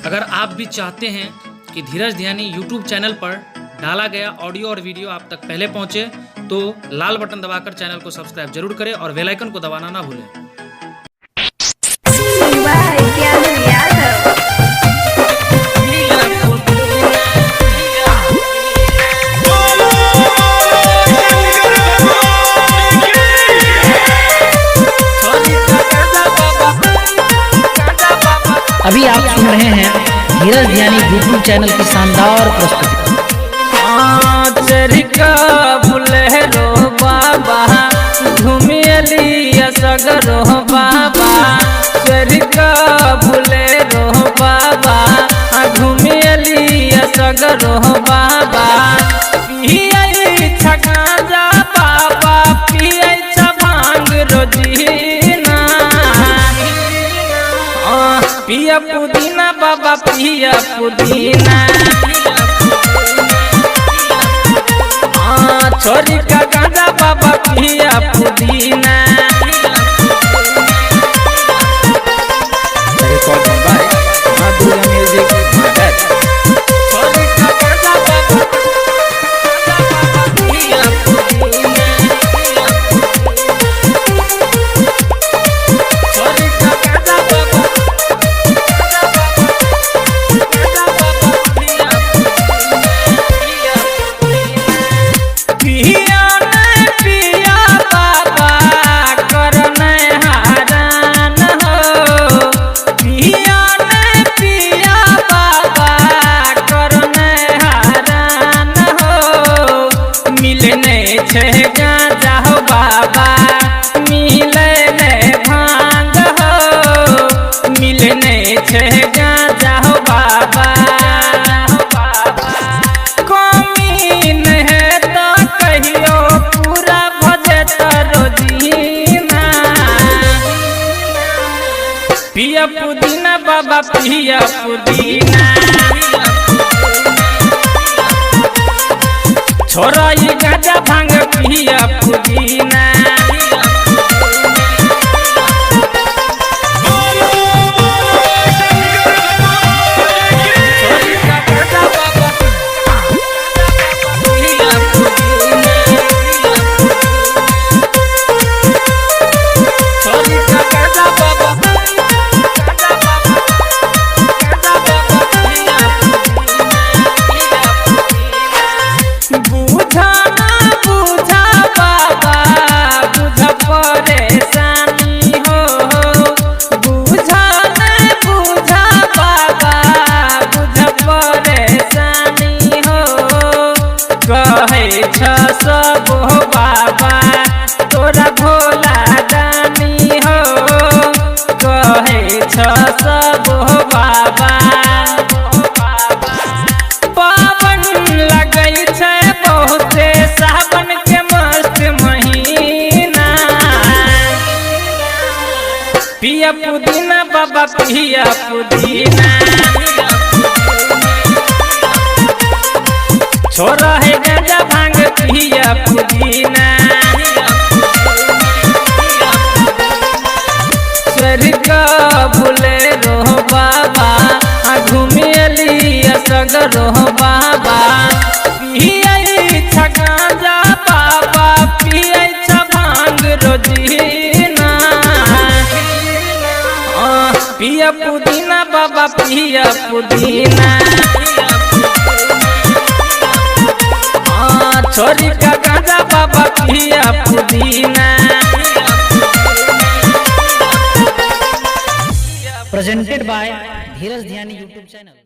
अगर आप भी चाहते हैं कि धीरज ध्यानी यूट्यूब चैनल पर डाला गया ऑडियो और वीडियो आप तक पहले पहुंचे तो लाल बटन दबाकर चैनल को सब्सक्राइब जरूर करें और बेल आइकन को दबाना ना भूलें। अभी आप सुन रहे हैं धीरज ध्यानी यूट्यूब चैनल की शानदार प्रस्तुति। चरिका बुलेरो बाबा घूमियलिया सगरो बाबा, चरिका बुलेरो बाबा घूमियलिया सगरो बाबा। पियै छका जा बाबा, पियै छ भांग रोजीना, पिया पुदीना बाबा पिया पुदीना। छोरी का गांजा बाबा पिया पुदीना। गांजा हो बाबा मिले ने भांग हो, मिलने छे गांजा हो बाबा। कमीन है तो कहियो पूरा भजे तो रोजीना। पिया पुदीना बाबा पिया पुदीना। छोरा ये गांजा भांग पिया पुदीना। सब हो बाबा तोरा भोला दानी हो, कहे सब हो बाबा। पावन लगै छै बहुते सावन के मस्त महीना। पिया पुदीना बाबा पिया पुदीना। छोरा है गांजा भांग पिया पुदीना। चरिका बुलेरो बाबा घूमियलिया सगरो बाबा। पियै छ गांजा बाबा, पियै छ भांग रोजीना। पिया पुदीना बाबा पिया पुदीना। छोरी का गांजा बाबा पिया पुदीना। Presented by Dheeraj Dhyani YouTube channel.